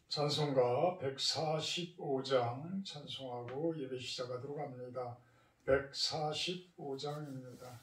찬송가 145장 찬송하고 예배 시작하도록 합니다. 145장입니다.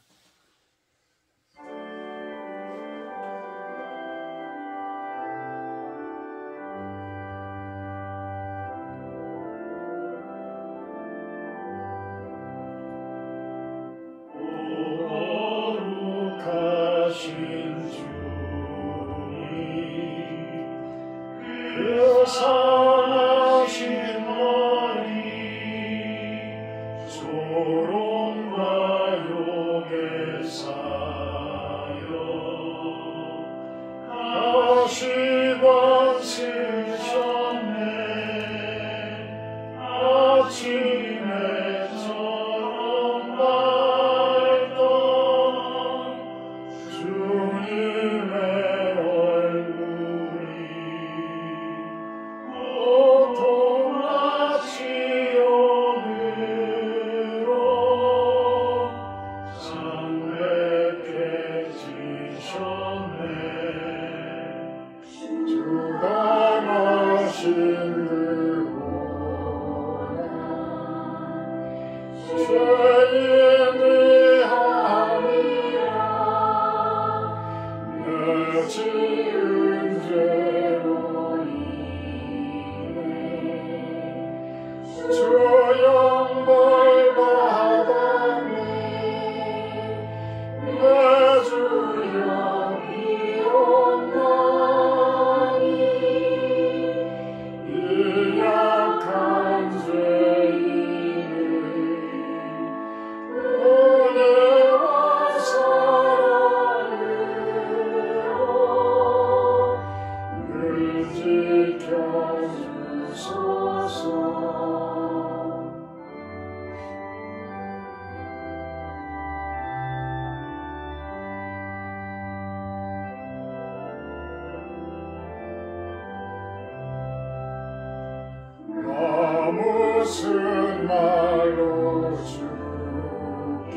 무슨 말로 주께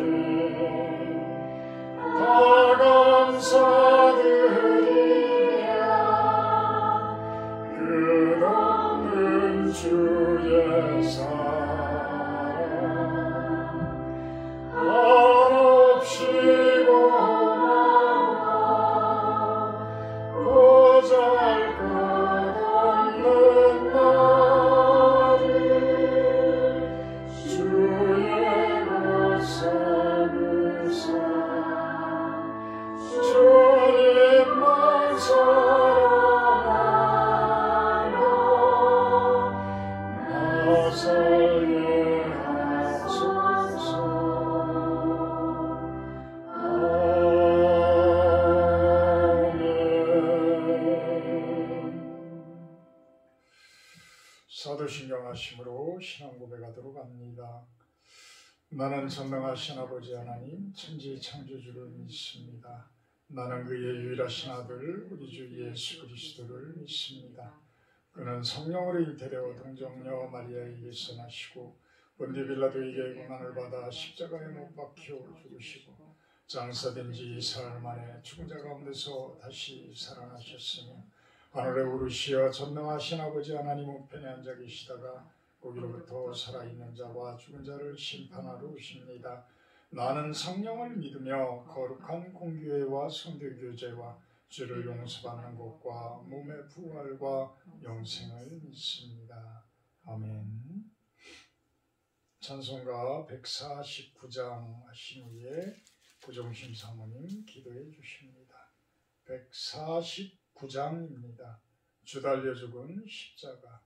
다 감사드리랴. 끝없는 주의 사랑 한없이 고마워. 보잘것없는 나를 주의 것 삼으사 주님만 사랑하며 나 살게 하소서. 사도신경하심으로 신앙 고백하도록 합니다. 나는 전능하신 아버지 하나님 천지 창조주를 믿습니다. 나는 그의 유일하신 아들 우리 주 예수 그리스도를 믿습니다. 그는 성령으로 잉태되어 동정녀 마리아에게서 나시고 본디 빌라도에게 고난을 받아 십자가에 못 박혀 죽으시고 장사된 지 사흘 만에 죽은 자 가운데서 다시 살아나셨으며 하늘에 오르시어 전능하신 아버지 하나님 우편에 앉아 계시다가 거기로부터 살아있는 자와 죽은 자를 심판하러 오십니다. 나는 성령을 믿으며 거룩한 공교회와 성도교제와 죄를 용서받는 것과 몸의 부활과 영생을 믿습니다. 아멘. 찬송가 149장 하신 후에 구종심 사모님 기도해 주십니다. 149장입니다. 주 달려 죽은 십자가.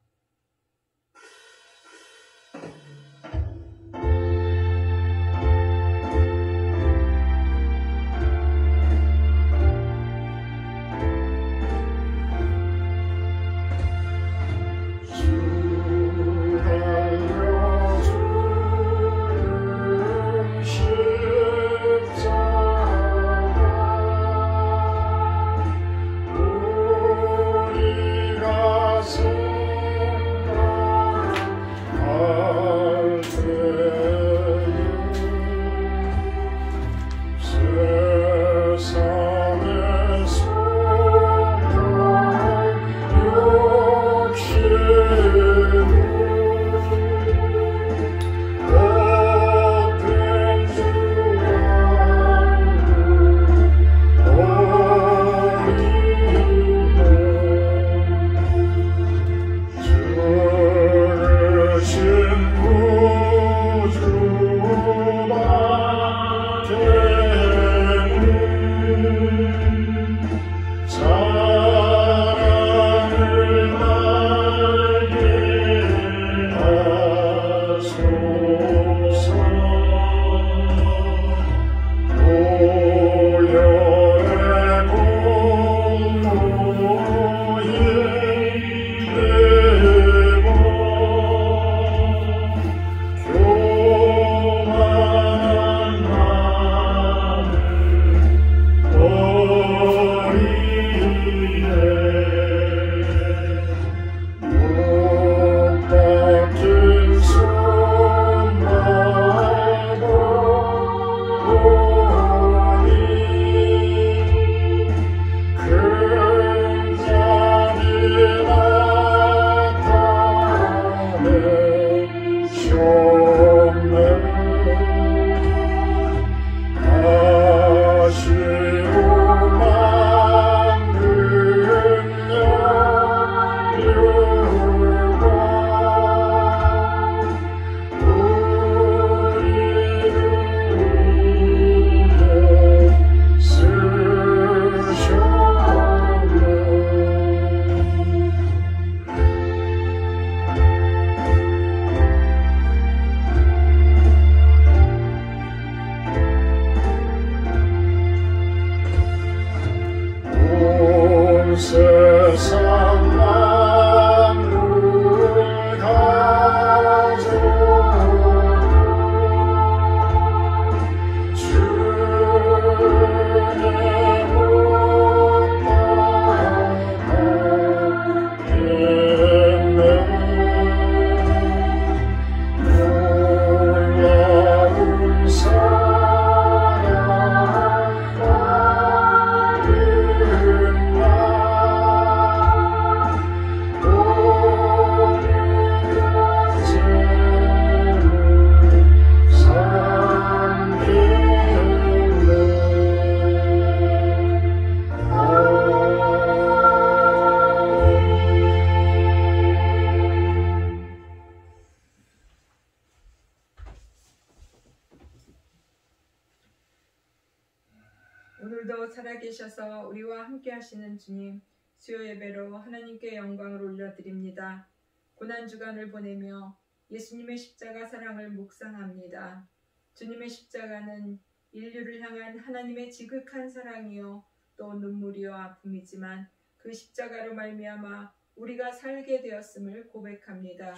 오늘도 살아계셔서 우리와 함께 하시는 주님, 수요 예배로 하나님께 영광을 올려드립니다. 고난주간을 보내며 예수님의 십자가 사랑을 묵상합니다. 주님의 십자가는 인류를 향한 하나님의 지극한 사랑이요 또 눈물이요 아픔이지만 그 십자가로 말미암아 우리가 살게 되었음을 고백합니다.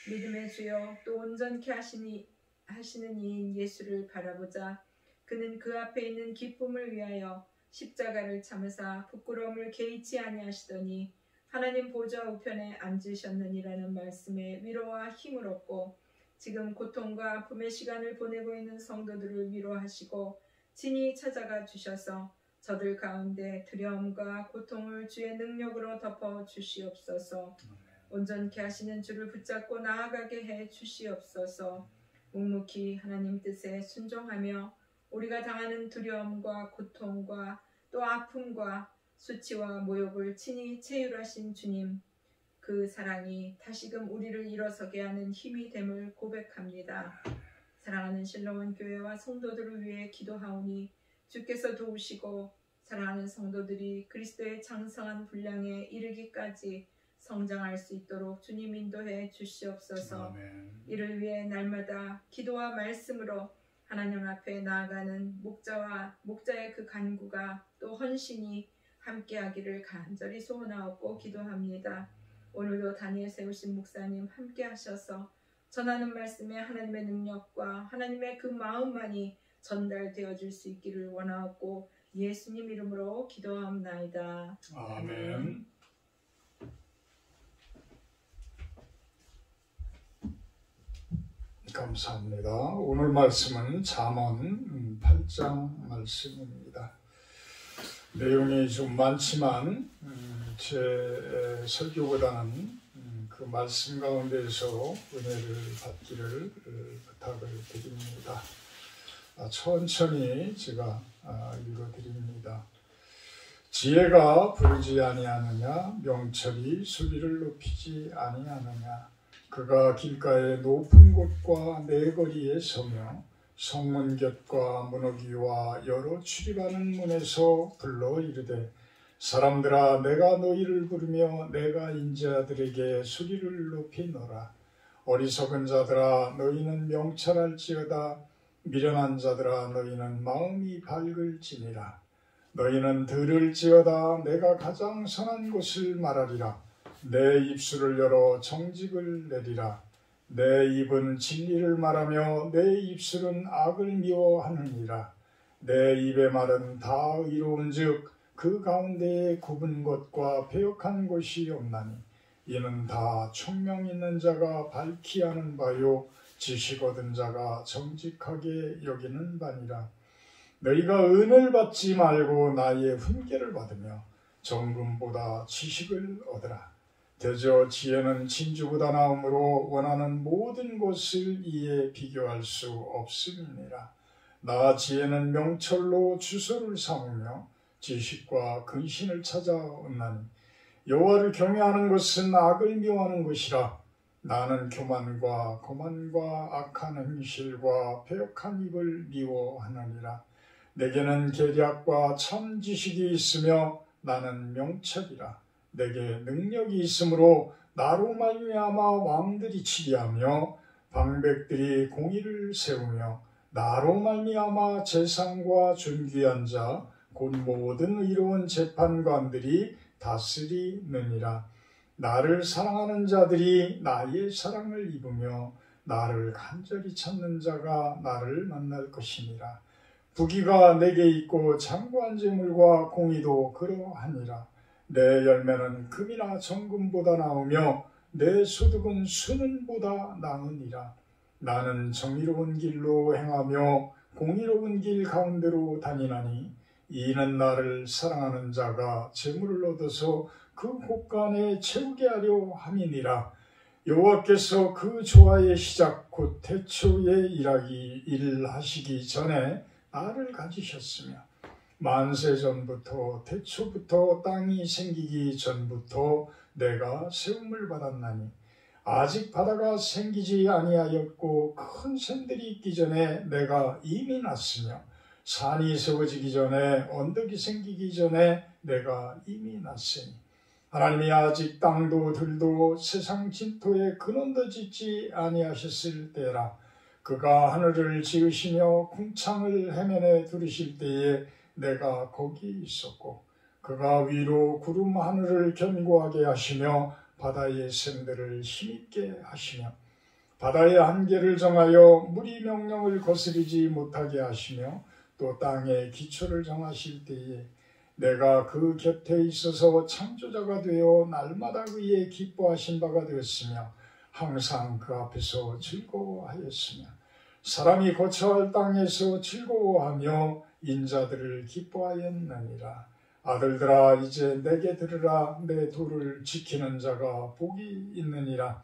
믿음의 주여 또 온전케 하시는 이인 예수를 바라보자. 그는 그 앞에 있는 기쁨을 위하여 십자가를 참으사 부끄러움을 개의치 아니하시더니 하나님 보좌 우편에 앉으셨느니라는 말씀에 위로와 힘을 얻고 지금 고통과 아픔의 시간을 보내고 있는 성도들을 위로하시고 친히 찾아가 주셔서 저들 가운데 두려움과 고통을 주의 능력으로 덮어 주시옵소서. 온전케 하시는 주를 붙잡고 나아가게 해 주시옵소서. 묵묵히 하나님 뜻에 순종하며 우리가 당하는 두려움과 고통과 또 아픔과 수치와 모욕을 친히 체휼하신 주님, 그 사랑이 다시금 우리를 일어서게 하는 힘이 됨을 고백합니다. 사랑하는 신령한 교회와 성도들을 위해 기도하오니 주께서 도우시고 사랑하는 성도들이 그리스도의 장성한 분량에 이르기까지 성장할 수 있도록 주님 인도해 주시옵소서. 아멘. 이를 위해 날마다 기도와 말씀으로 하나님 앞에 나아가는 목자의 그 간구가 또 헌신이 함께하기를 간절히 소원하옵고 기도합니다. 오늘도 다니엘 세우신 목사님 함께하셔서 전하는 말씀에 하나님의 능력과 하나님의 그 마음만이 전달되어질 수 있기를 원하옵고 예수님 이름으로 기도합나이다. 아멘. 감사합니다. 오늘 말씀은 잠언 8장 말씀입니다. 내용이 좀 많지만 제 설교보다는 그 말씀 가운데에서 은혜를 받기를 부탁을 드립니다. 천천히 제가 읽어드립니다. 지혜가 부르지 아니하느냐, 명철이 소리를 높이지 아니하느냐. 그가 길가의 높은 곳과 내거리에 서며 성문 곁과 문어기와 여러 출입하는 문에서 불러 이르되 사람들아 내가 너희를 부르며 내가 인자들에게 소리를 높이노라. 어리석은 자들아 너희는 명철할지어다. 미련한 자들아 너희는 마음이 밝을지니라. 너희는 들을지어다. 내가 가장 선한 것을 말하리라. 내 입술을 열어 정직을 내리라. 내 입은 진리를 말하며 내 입술은 악을 미워하느니라. 내 입의 말은 다 의로운즉 그 가운데에 굽은 것과 배역한 것이 없나니 이는 다 총명 있는 자가 밝히 아는 바요 지식 얻은 자가 정직하게 여기는 바니라. 너희가 은을 받지 말고 나의 훈계를 받으며 정금보다 지식을 얻으라. 대저 지혜는 진주보다 나음으로 원하는 모든 것을 이에 비교할 수 없음이니라. 나 지혜는 명철로 주소를 삼으며 지식과 근신을 찾아온나니 여호와를 경외하는 것은 악을 미워하는 것이라. 나는 교만과 거만과 악한 행실과 패역한 입을 미워하느니라. 내게는 계략과 참 지식이 있으며 나는 명철이라. 내게 능력이 있으므로 나로 말미암아 왕들이 치리하며 방백들이 공의를 세우며 나로 말미암아 재상과 존귀한 자 곧 모든 의로운 재판관들이 다스리느니라. 나를 사랑하는 자들이 나의 사랑을 입으며 나를 간절히 찾는 자가 나를 만날 것이니라. 부귀가 내게 있고 장구한 재물과 공의도 그러하니라. 내 열매는 금이나 정금보다 나오며 내 소득은 수는보다 나으니라. 나는 정의로운 길로 행하며 공의로운 길 가운데로 다니나니 이는 나를 사랑하는 자가 재물을 얻어서 그 곳간에 채우게 하려 함이니라. 여호와께서 그 조화의 시작 곧 태초에 일하시기 전에 나를 가지셨으며 만세 전부터 태초부터 땅이 생기기 전부터 내가 세움을 받았나니 아직 바다가 생기지 아니하였고 큰 샘들이 있기 전에 내가 이미 났으며 산이 세워지기 전에 언덕이 생기기 전에 내가 이미 났으니 하나님이 아직 땅도 들도 세상 진토에 근원도 짓지 아니하셨을 때라. 그가 하늘을 지으시며 궁창을 해면에 두르실 때에 내가 거기 있었고 그가 위로 구름 하늘을 견고하게 하시며 바다의 샘들을 힘있게 하시며 바다의 한계를 정하여 물이 명령을 거스르지 못하게 하시며 또 땅의 기초를 정하실 때에 내가 그 곁에 있어서 창조자가 되어 날마다 그의 기뻐하신 바가 되었으며 항상 그 앞에서 즐거워하였으며 사람이 거처할 땅에서 즐거워하며 인자들을 기뻐하였느니라. 아들들아 이제 내게 들으라. 내 도를 지키는 자가 복이 있느니라.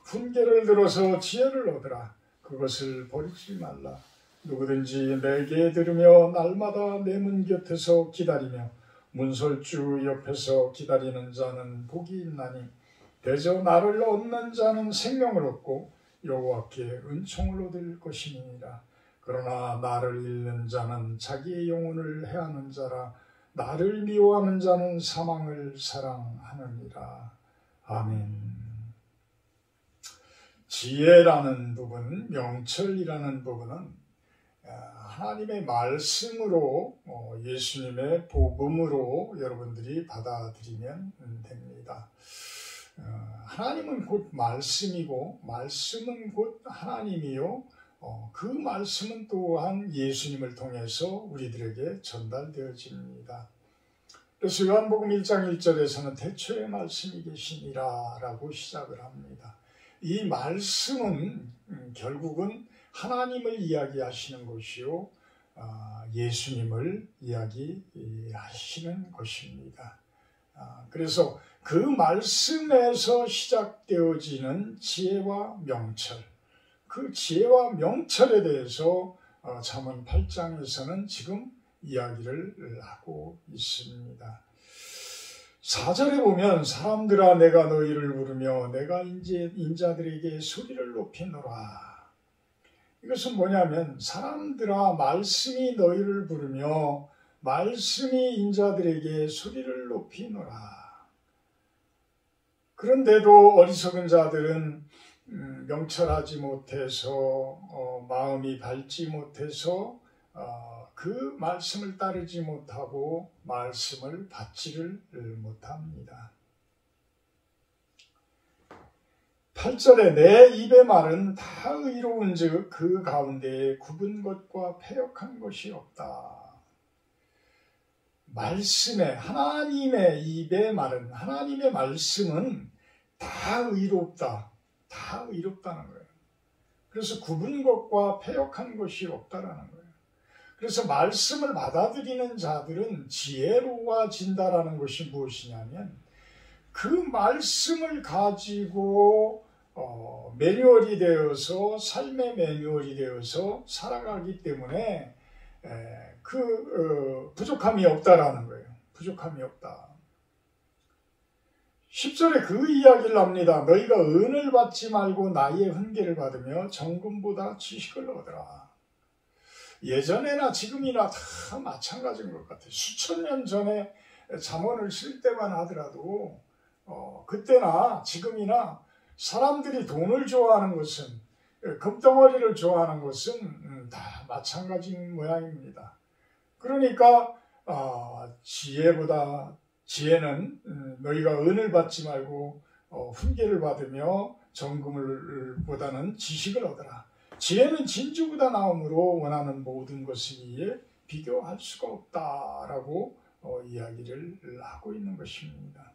훈계를 들어서 지혜를 얻으라. 그것을 버리지 말라. 누구든지 내게 들으며 날마다 내 문 곁에서 기다리며 문설주 옆에서 기다리는 자는 복이 있나니 대저 나를 얻는 자는 생명을 얻고 여호와께 은총을 얻을 것이니라. 그러나 나를 잃는 자는 자기의 영혼을 해하는 자라. 나를 미워하는 자는 사망을 사랑하느니라. 아멘. 지혜라는 부분, 명철이라는 부분은 하나님의 말씀으로 예수님의 복음으로 여러분들이 받아들이면 됩니다. 하나님은 곧 말씀이고 말씀은 곧 하나님이요. 그 말씀은 또한 예수님을 통해서 우리들에게 전달되어집니다. 그래서 요한복음 1장 1절에서는 태초에 말씀이 계시니라 라고 시작을 합니다. 이 말씀은 결국은 하나님을 이야기하시는 것이요, 예수님을 이야기하시는 것입니다. 그래서 그 말씀에서 시작되어지는 지혜와 명철, 그 지혜와 명철에 대해서 잠언 8장에서는 지금 이야기를 하고 있습니다. 4절에 보면 사람들아 내가 너희를 부르며 내가 인자들에게 소리를 높이노라. 이것은 뭐냐면 사람들아 말씀이 너희를 부르며 말씀이 인자들에게 소리를 높이노라. 그런데도 어리석은 자들은 명철하지 못해서 마음이 밝지 못해서 그 말씀을 따르지 못하고 말씀을 받지를 못합니다. 8절에 내 입의 말은 다 의로운즉 그 가운데에 굽은 것과 패역한 것이 없다. 말씀에 하나님의 입의 말은 하나님의 말씀은 다 의롭다. 다 의롭다는 거예요. 그래서 굽은 것과 패역한 것이 없다라는 거예요. 그래서 말씀을 받아들이는 자들은 지혜로워진다라는 것이 무엇이냐면 그 말씀을 가지고 매뉴얼이 되어서 삶의 매뉴얼이 되어서 살아가기 때문에 부족함이 없다라는 거예요. 부족함이 없다. 10절에 그 이야기를 합니다. 너희가 은을 받지 말고 나의 훈계를 받으며 정금보다 지식을 얻으라. 예전에나 지금이나 다 마찬가지인 것 같아요. 수천 년 전에 잠언을 쓸 때만 하더라도 그때나 지금이나 사람들이 돈을 좋아하는 것은, 금덩어리를 좋아하는 것은 다 마찬가지인 모양입니다. 그러니까 지혜는 너희가 은을 받지 말고 훈계를 받으며 정금을 보다는 지식을 얻으라. 지혜는 진주보다 나음으로 원하는 모든 것을 위해 비교할 수가 없다라고 이야기를 하고 있는 것입니다.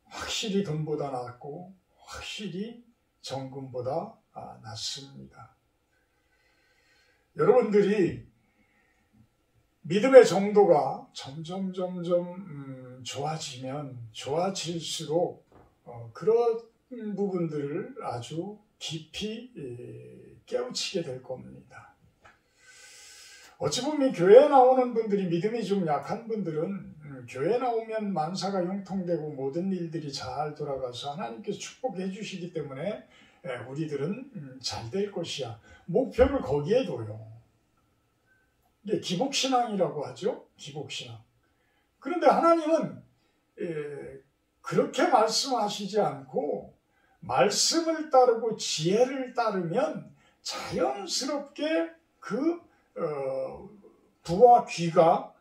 확실히 돈보다 낫고 확실히 정금보다 낫습니다. 여러분들이 믿음의 정도가 점점 좋아질수록 그런 부분들을 아주 깊이 깨우치게 될 겁니다. 어찌 보면 교회에 나오는 분들이 믿음이 좀 약한 분들은 교회에 나오면 만사가 형통되고 모든 일들이 잘 돌아가서 하나님께서 축복해 주시기 때문에 우리들은 잘 될 것이야. 목표를 거기에 둬요. 이게 기복신앙이라고 하죠. 기복신앙. 그런데 하나님은 그렇게 말씀하시지 않고 말씀을 따르고 지혜를 따르면 자연스럽게 그 부와 귀가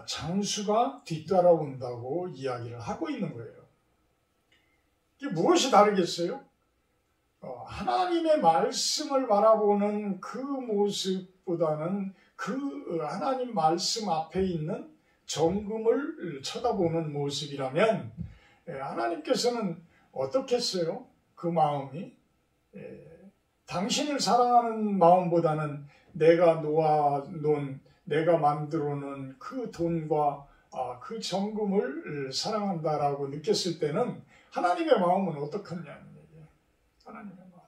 장수가 뒤따라온다고 이야기를 하고 있는 거예요. 이게 무엇이 다르겠어요? 하나님의 말씀을 바라보는 그 모습보다는 그 하나님 말씀 앞에 있는 정금을 쳐다보는 모습이라면 하나님께서는 어떻겠어요? 그 마음이 당신을 사랑하는 마음보다는 내가 놓아놓은 내가 만들어 놓은 그 돈과 그 정금을 사랑한다라고 느꼈을 때는 하나님의 마음은 어떻겠냐는 얘기예요. 하나님의 마음.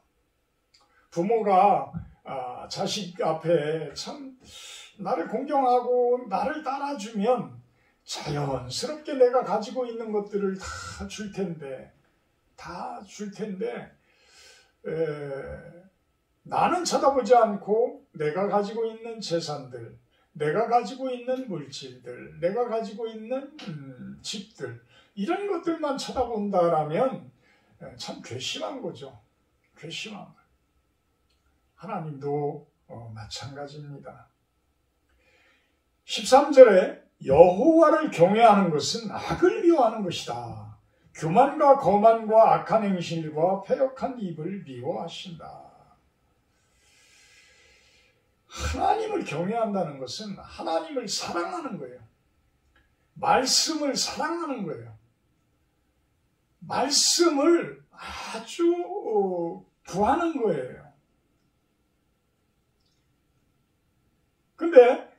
부모가 자식 앞에 참 나를 공경하고 나를 따라주면 자연스럽게 내가 가지고 있는 것들을 다 줄 텐데 나는 쳐다보지 않고 내가 가지고 있는 재산들, 내가 가지고 있는 물질들, 내가 가지고 있는 집들, 이런 것들만 쳐다본다라면 참 괘씸한 거죠. 괘씸한 거. 하나님도 마찬가지입니다. 13절에 여호와를 경외하는 것은 악을 미워하는 것이다. 교만과 거만과 악한 행실과 패역한 입을 미워하신다. 하나님을 경외한다는 것은 하나님을 사랑하는 거예요. 말씀을 사랑하는 거예요. 말씀을 아주 구하는 거예요. 근데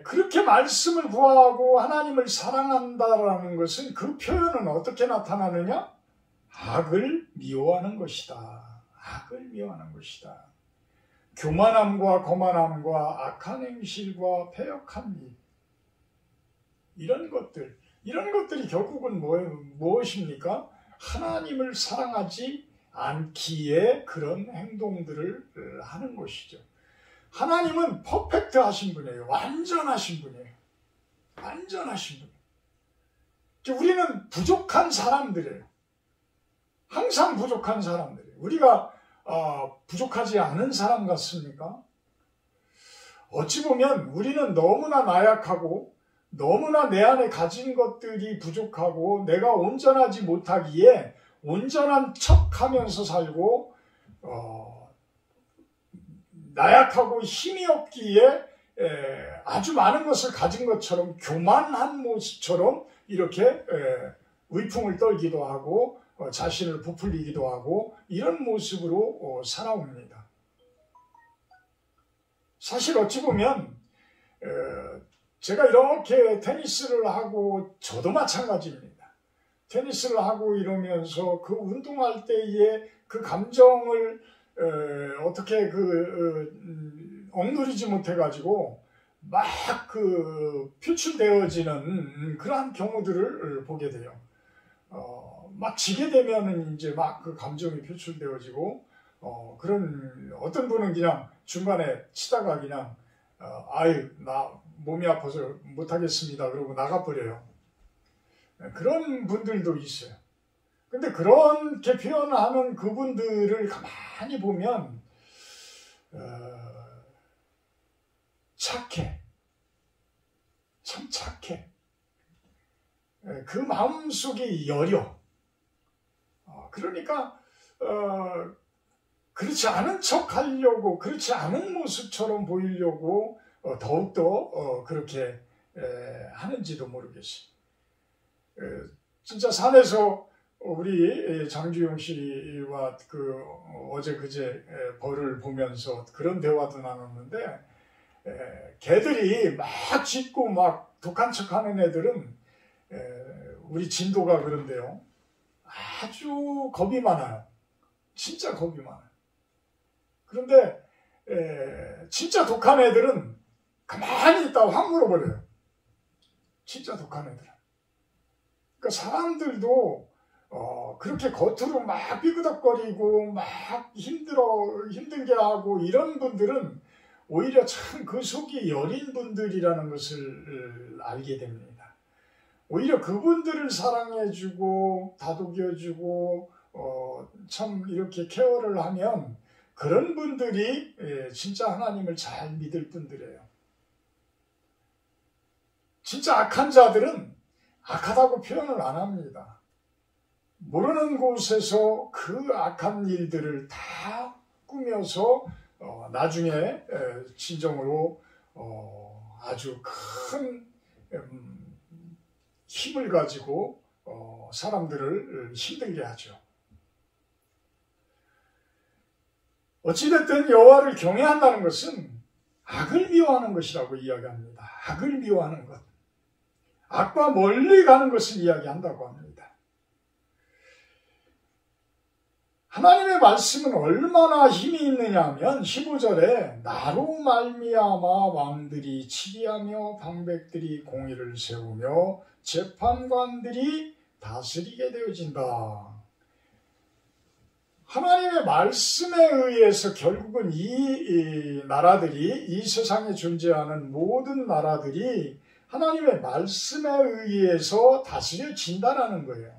그렇게 말씀을 구하고 하나님을 사랑한다라는 것은 그 표현은 어떻게 나타나느냐? 악을 미워하는 것이다. 악을 미워하는 것이다. 교만함과 거만함과 악한 행실과 패역한 입, 이런 것들이 결국은 무엇입니까? 하나님을 사랑하지 않기에 그런 행동들을 하는 것이죠. 하나님은 퍼펙트 하신 분이에요. 완전하신 분이에요. 완전하신 분. 우리는 부족한 사람들이에요. 항상 부족한 사람들이에요. 우리가 부족하지 않은 사람 같습니까? 어찌 보면 우리는 너무나 나약하고 너무나 내 안에 가진 것들이 부족하고 내가 온전하지 못하기에 온전한 척하면서 살고 나약하고 힘이 없기에 아주 많은 것을 가진 것처럼 교만한 모습처럼 이렇게 의풍을 떨기도 하고 자신을 부풀리기도 하고 이런 모습으로 살아옵니다. 사실 어찌 보면 제가 이렇게 테니스를 하고 저도 마찬가지입니다. 테니스를 하고 이러면서 그 운동할 때의 그 감정을 어떻게 억누르지 못해가지고 막 표출되어지는 그러한 경우들을 보게 돼요. 막 지게 되면은 이제 막 그 감정이 표출되어지고 그런 어떤 분은 그냥 중간에 치다가 그냥 아유 나 몸이 아파서 못하겠습니다 그러고 나가버려요. 그런 분들도 있어요. 근데 그렇게 표현하는 그분들을 가만히 보면 착해. 참 착해. 그 마음속이 여려. 그러니까 그렇지 않은 척 하려고 그렇지 않은 모습처럼 보이려고 더욱더 그렇게 하는지도 모르겠어요. 진짜 산에서 우리 장주영 씨와 어제 그제 벌을 보면서 그런 대화도 나눴는데 개들이 막 짖고 막 독한 척하는 애들은 우리 진도가 그런데요. 아주 겁이 많아요. 진짜 겁이 많아요. 그런데 진짜 독한 애들은 가만히 있다가 확 물어버려요. 진짜 독한 애들은. 그러니까 사람들도 그렇게 겉으로 막 삐그덕거리고 막 힘들게 하고 이런 분들은 오히려 참 그 속이 여린 분들이라는 것을 알게 됩니다. 오히려 그분들을 사랑해주고 다독여주고 참 이렇게 케어를 하면 그런 분들이 진짜 하나님을 잘 믿을 분들이에요. 진짜 악한 자들은 악하다고 표현을 안 합니다. 모르는 곳에서 그 악한 일들을 다 꾸며서 나중에 진정으로 아주 큰 힘을 가지고 사람들을 힘들게 하죠. 어찌됐든 여호와를 경외한다는 것은 악을 미워하는 것이라고 이야기합니다. 악을 미워하는 것. 악과 멀리 가는 것을 이야기한다고 합니다. 하나님의 말씀은 얼마나 힘이 있느냐 하면 15절에 나로 말미암아 왕들이 치리하며 방백들이 공의를 세우며 재판관들이 다스리게 되어진다. 하나님의 말씀에 의해서 결국은 이 나라들이, 이 세상에 존재하는 모든 나라들이 하나님의 말씀에 의해서 다스려진다라는 거예요.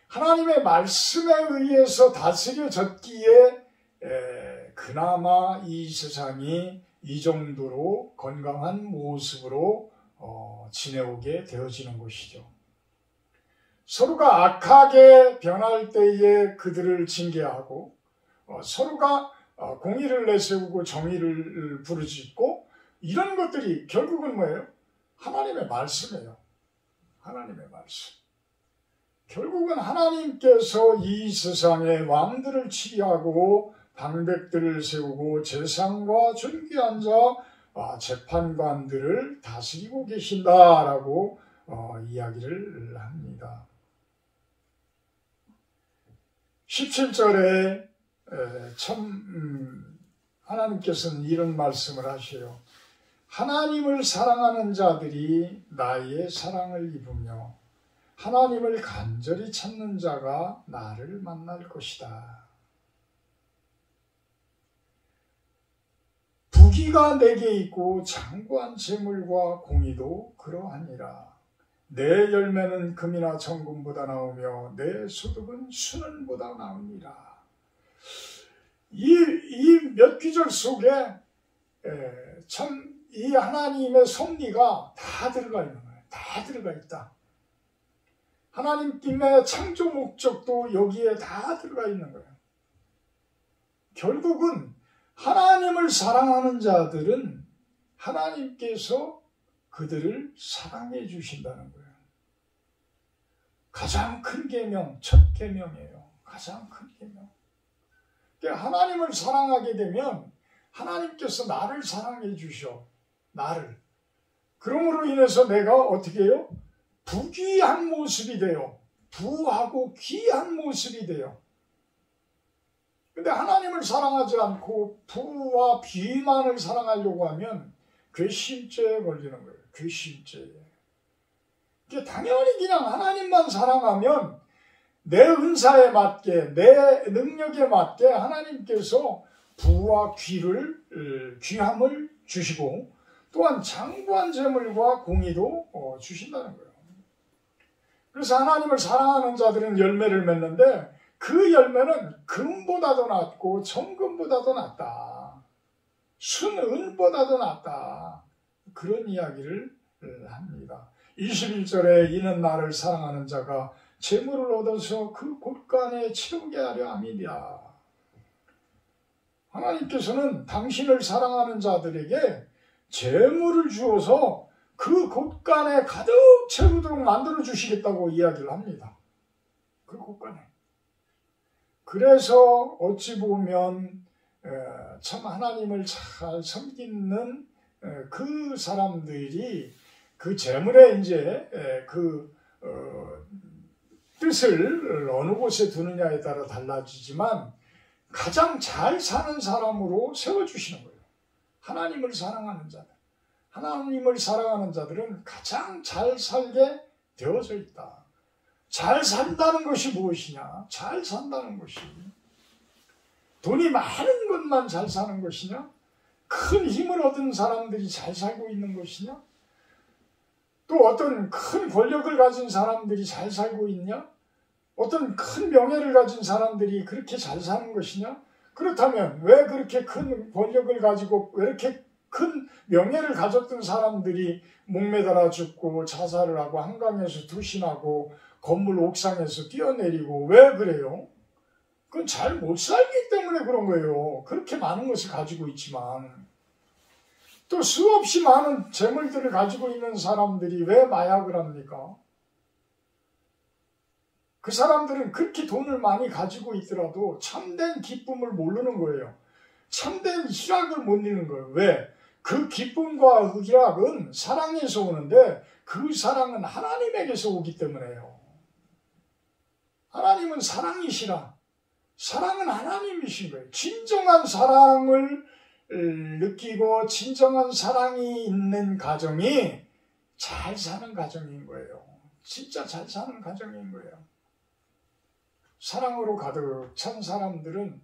하나님의 말씀에 의해서 다스려졌기에 그나마 이 세상이 이 정도로 건강한 모습으로 지내오게 되어지는 것이죠. 서로가 악하게 변할 때에 그들을 징계하고 서로가 공의를 내세우고 정의를 부르짖고 이런 것들이 결국은 뭐예요? 하나님의 말씀이에요. 하나님의 말씀. 결국은 하나님께서 이 세상에 왕들을 치리하고 방백들을 세우고 재상과 존귀한 자, 재판관들을 다스리고 계신다라고 이야기를 합니다. 17절에 참 하나님께서는 이런 말씀을 하셔요. 하나님을 사랑하는 자들이 나의 사랑을 입으며 하나님을 간절히 찾는 자가 나를 만날 것이다. 부귀가 내게 있고 장구한 재물과 공의도 그러하니라. 내 열매는 금이나 정금보다 나오며 내 소득은 순은보다 나오니라. 이 몇 구절 속에 참 이 하나님의 섭리가 다 들어가 있는 거예요. 다 들어가 있다. 하나님의 창조 목적도 여기에 다 들어가 있는 거예요. 결국은 하나님을 사랑하는 자들은 하나님께서 그들을 사랑해 주신다는 거예요. 가장 큰 계명, 첫 계명이에요. 가장 큰 계명. 그러니까 하나님을 사랑하게 되면 하나님께서 나를 사랑해 주셔. 나를. 그러므로 인해서 내가 어떻게 해요? 부귀한 모습이 돼요. 부하고 귀한 모습이 돼요. 근데 하나님을 사랑하지 않고 부와 귀만을 사랑하려고 하면 괘씸죄에 걸리는 거예요. 괘씸죄에. 당연히 그냥 하나님만 사랑하면 내 은사에 맞게, 내 능력에 맞게 하나님께서 부와 귀함을 주시고 또한 장구한 재물과 공의도 주신다는 거예요. 그래서 하나님을 사랑하는 자들은 열매를 맺는데 그 열매는 금보다도 낫고 정금보다도 낫다. 순은보다도 낫다. 그런 이야기를 합니다. 21절에 이는 나를 사랑하는 자가 재물을 얻어서 그 곳간에 채우게 하려 함이니라. 하나님께서는 당신을 사랑하는 자들에게 재물을 주어서 그 곳간에 가득 채우도록 만들어 주시겠다고 이야기를 합니다. 그 곳간에. 그래서 어찌 보면 참 하나님을 잘 섬기는 그 사람들이 그 재물의 이제 그 뜻을 어느 곳에 두느냐에 따라 달라지지만 가장 잘 사는 사람으로 세워주시는 거예요. 하나님을 사랑하는 자들. 하나님을 사랑하는 자들은 가장 잘 살게 되어져 있다. 잘 산다는 것이 무엇이냐? 잘 산다는 것이 돈이 많은 것만 잘 사는 것이냐? 큰 힘을 얻은 사람들이 잘 살고 있는 것이냐? 또 어떤 큰 권력을 가진 사람들이 잘 살고 있냐? 어떤 큰 명예를 가진 사람들이 그렇게 잘 사는 것이냐? 그렇다면 왜 그렇게 큰 권력을 가지고 왜 이렇게 큰 명예를 가졌던 사람들이 목매달아 죽고 자살을 하고 한강에서 투신하고 건물 옥상에서 뛰어내리고 왜 그래요? 그건 잘 못 살기 때문에 그런 거예요. 그렇게 많은 것을 가지고 있지만 또 수없이 많은 재물들을 가지고 있는 사람들이 왜 마약을 합니까? 그 사람들은 그렇게 돈을 많이 가지고 있더라도 참된 기쁨을 모르는 거예요. 참된 희락을 못 누리는 거예요. 왜? 그 기쁨과 희락은 사랑에서 오는데 그 사랑은 하나님에게서 오기 때문에요. 하나님은 사랑이시라. 사랑은 하나님이신 거예요. 진정한 사랑을 느끼고 진정한 사랑이 있는 가정이 잘 사는 가정인 거예요. 진짜 잘 사는 가정인 거예요. 사랑으로 가득 찬 사람들은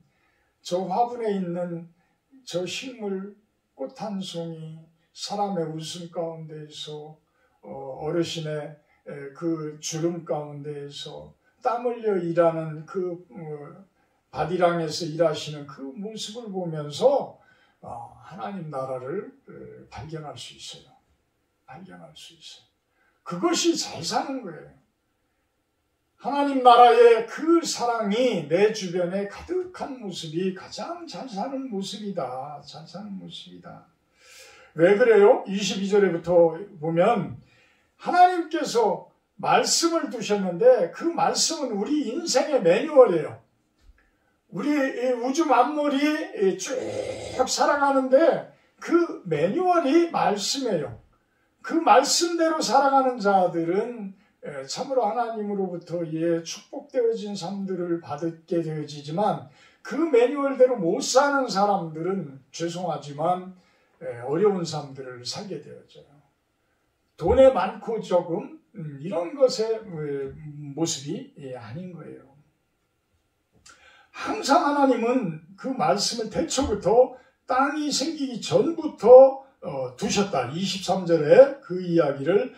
저 화분에 있는 저 식물 꽃 한 송이, 사람의 웃음 가운데에서 어르신의 그 주름 가운데에서 땀 흘려 일하는 그 바디랑에서 일하시는 그 모습을 보면서 하나님 나라를 발견할 수 있어요. 발견할 수 있어요. 그것이 잘 사는 거예요. 하나님 나라의 그 사랑이 내 주변에 가득한 모습이 가장 잘 사는 모습이다. 잘 사는 모습이다. 왜 그래요? 22절에부터 보면 하나님께서 말씀을 두셨는데 그 말씀은 우리 인생의 매뉴얼이에요. 우리 우주 만물이 쭉 살아가는데 그 매뉴얼이 말씀이에요. 그 말씀대로 살아가는 자들은 참으로 하나님으로부터 축복되어진 삶들을 받게 되어지지만 그 매뉴얼대로 못 사는 사람들은 죄송하지만 어려운 삶들을 살게 되어져요. 돈에 많고 적음 이런 것의 모습이 아닌 거예요. 항상 하나님은 그 말씀을 태초부터 땅이 생기기 전부터 두셨다. 23절에 그 이야기를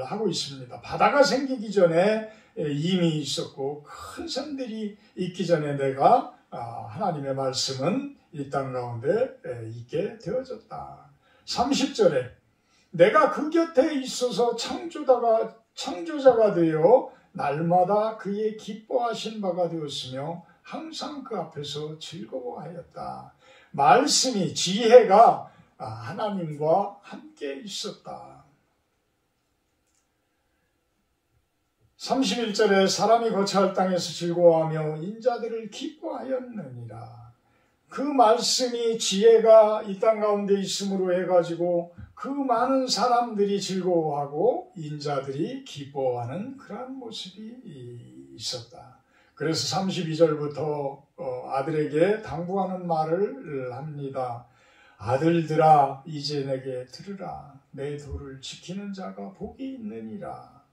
하고 있습니다. 바다가 생기기 전에 이미 있었고 큰 산들이 있기 전에 내가 하나님의 말씀은 이 땅 가운데 있게 되어졌다. 30절에 내가 그 곁에 있어서 창조자가 되어 날마다 그의 기뻐하신 바가 되었으며 항상 그 앞에서 즐거워하였다. 말씀이 지혜가 하나님과 함께 있었다. 31절에 사람이 거처할 땅에서 즐거워하며 인자들을 기뻐하였느니라. 그 말씀이 지혜가 이 땅 가운데 있음으로 해가지고 그 많은 사람들이 즐거워하고 인자들이 기뻐하는 그러한 모습이 있었다. 그래서 32절부터 아들에게 당부하는 말을 합니다. 아들들아 이제 내게 들으라. 내 도를 지키는 자가 복이 있느니라.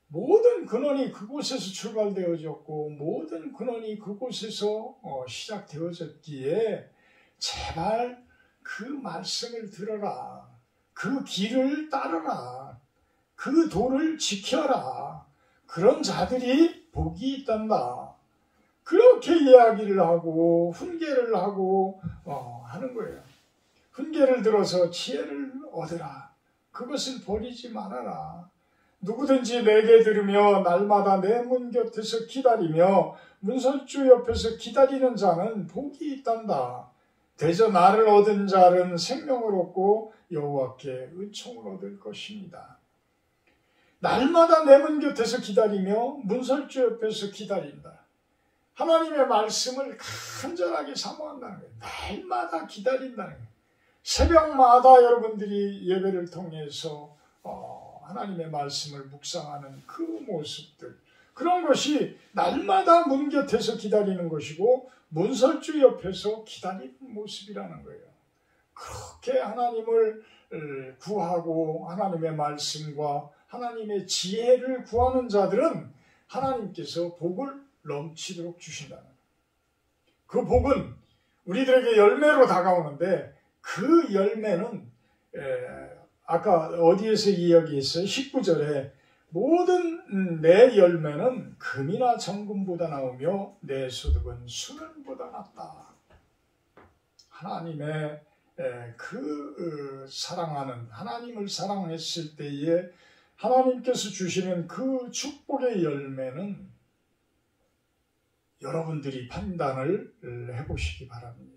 모든 근원이 그곳에서 출발되어졌고 모든 근원이 그곳에서 시작되어졌기에 제발 그 말씀을 들어라. 그 길을 따르라. 그 도를 지켜라. 그런 자들이 복이 있단다. 그렇게 이야기를 하고 훈계를 하고 하는 거예요. 훈계를 들어서 지혜를 얻으라. 그것을 버리지 말아라. 누구든지 내게 들으며 날마다 내 문 곁에서 기다리며 문설주 옆에서 기다리는 자는 복이 있단다. 대저 나를 얻은 자는 생명을 얻고 여호와께 은총을 얻을 것입니다. 날마다 내 문 곁에서 기다리며 문설주 옆에서 기다린다. 하나님의 말씀을 간절하게 사모한다는 거예요. 날마다 기다린다는 거예요. 새벽마다 여러분들이 예배를 통해서 하나님의 말씀을 묵상하는 그 모습들, 그런 것이 날마다 문 곁에서 기다리는 것이고 문설주 옆에서 기다리는 모습이라는 거예요. 그렇게 하나님을 구하고 하나님의 말씀과 하나님의 지혜를 구하는 자들은 하나님께서 복을 넘치도록 주신다는 거예요. 그 복은 우리들에게 열매로 다가오는데 그 열매는 아까 어디에서 이야기했어요? 19절에 모든 내 열매는 금이나 정금보다 나오며 내 소득은 수면보다 낫다. 하나님의 사랑하는 하나님을 사랑했을 때에 하나님께서 주시는 그 축복의 열매는 여러분들이 판단을 해보시기 바랍니다.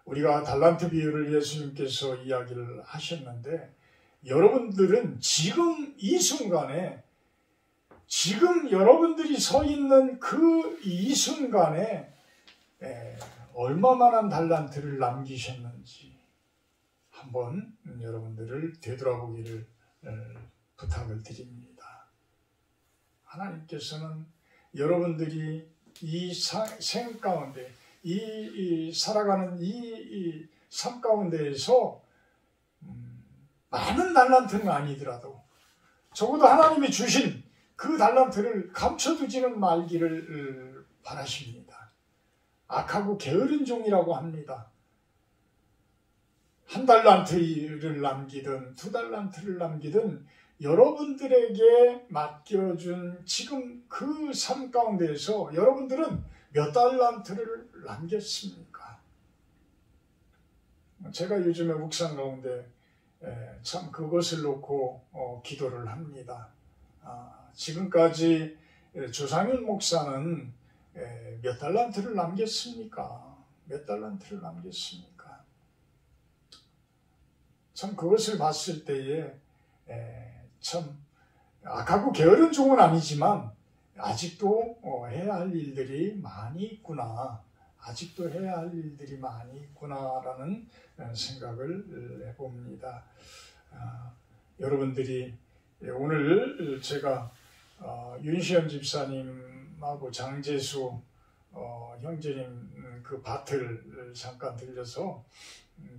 우리가 달란트 비유를 예수님께서 이야기를 하셨는데 여러분들은 지금 이 순간에 지금 여러분들이 서 있는 그 이 순간에 얼마만한 달란트를 남기셨는지 한번 여러분들을 되돌아보기를 부탁을 드립니다. 하나님께서는 여러분들이 이 생 가운데 이 살아가는 이 삶 가운데에서 많은 달란트는 아니더라도 적어도 하나님이 주신 그 달란트를 감춰두지는 말기를 바라십니다. 악하고 게으른 종이라고 합니다. 1달란트를 남기든 2달란트를 남기든 여러분들에게 맡겨준 지금 그 삶 가운데에서 여러분들은 몇 달란트를 남겼습니까? 제가 요즘에 묵상 가운데 참 그것을 놓고 기도를 합니다. 지금까지 조상윤 목사는 몇 달란트를 남겼습니까? 몇 달란트를 남겼습니까? 참 그것을 봤을 때에 참 악하고 게으른 종은 아니지만 아직도 해야 할 일들이 많이 있구나. 아직도 해야 할 일들이 많이 있구나라는 생각을 해봅니다. 여러분들이 오늘 제가 윤시현 집사님하고 장재수 형제님 그 밭을 잠깐 들려서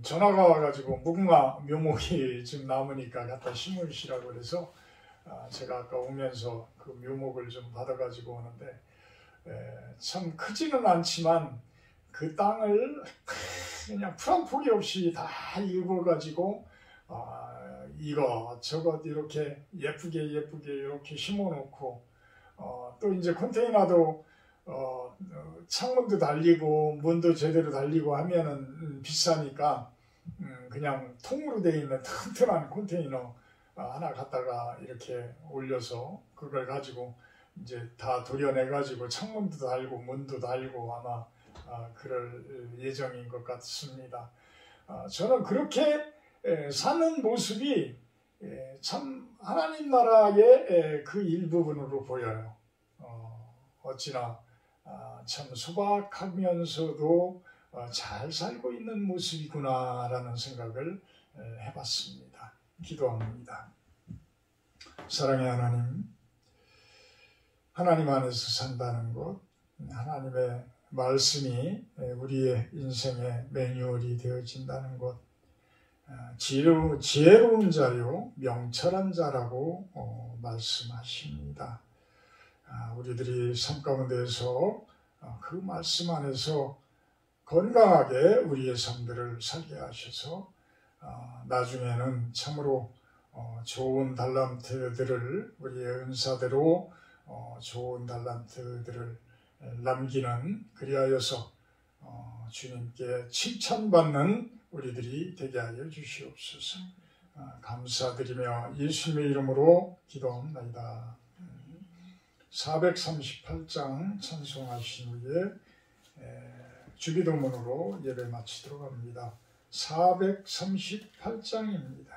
전화가 와가지고 무궁화 묘목이 지금 남으니까 갖다 심으시라고 그래서 제가 아까 오면서 그 묘목을 좀 받아가지고 오는데 참 크지는 않지만 그 땅을 그냥 풀 한 포기 없이 다 읽어가지고 이거 이렇게 예쁘게 이렇게 심어놓고 또 이제 컨테이너도 창문도 달리고 문도 제대로 달리고 하면은 비싸니까 그냥 통으로 되어 있는 튼튼한 컨테이너 하나 갖다가 이렇게 올려서 그걸 가지고 이제 다 도려내가지고 창문도 달고 문도 달고 아마 그럴 예정인 것 같습니다. 저는 그렇게 사는 모습이 참 하나님 나라의 그 일부분으로 보여요. 어찌나 참 소박하면서도 잘 살고 있는 모습이구나라는 생각을 해봤습니다. 기도합니다. 사랑의 하나님 안에서 산다는 것, 하나님의 말씀이 우리의 인생의 매뉴얼이 되어진다는 것, 지혜로운 자요 명철한 자라고 말씀하십니다. 우리들이 삶 가운데에서 그 말씀 안에서 건강하게 우리의 삶들을 살게 하셔서 나중에는 참으로 좋은 달란트들을 우리의 은사대로 좋은 달란트들을 남기는 그리하여서 주님께 칭찬받는 우리들이 되게 하여 주시옵소서. 감사드리며 예수님의 이름으로 기도합니다. 438장 찬송하신 후에 주기도문으로 예배 마치도록 합니다. 438장입니다.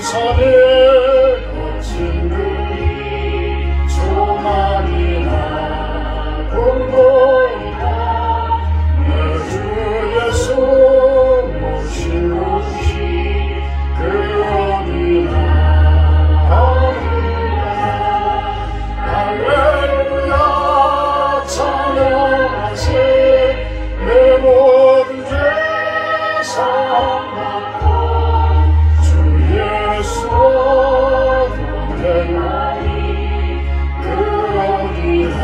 산에 거친 그리 조망이나 주의 손을 행하니 그 어디나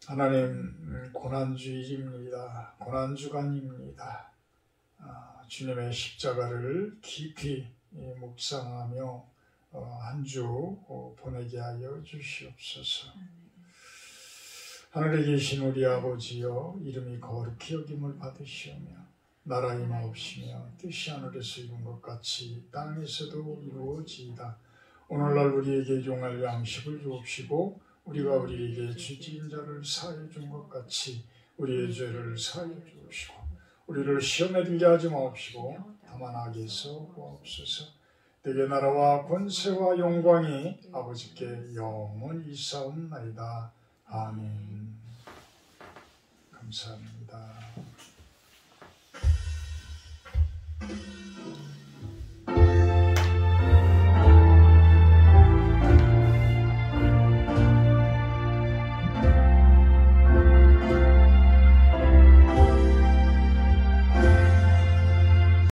하나님, 고난주일입니다. 고난주간입니다. 주님의 십자가를 깊이 묵상하며 한 주 보내게 하여 주시옵소서. 하늘에 계신 우리 아버지여, 이름이 거룩히 여김을 받으시오며 나라 임하옵시며 뜻이 하늘에서 이룬 것 같이 땅에서도 이루어지이다. 오늘날 우리에게 용할 양식을 주옵시고 우리가 우리에게 죄지은 자를 사하여 준 것 같이 우리의 죄를 사하여 주옵시고 우리를 시험에 들게 하지 마옵시고 다만 악에서 구하옵소서. 내게 나라와 권세와 영광이 아버지께 영원히 있사옵나이다. 아멘. 감사합니다.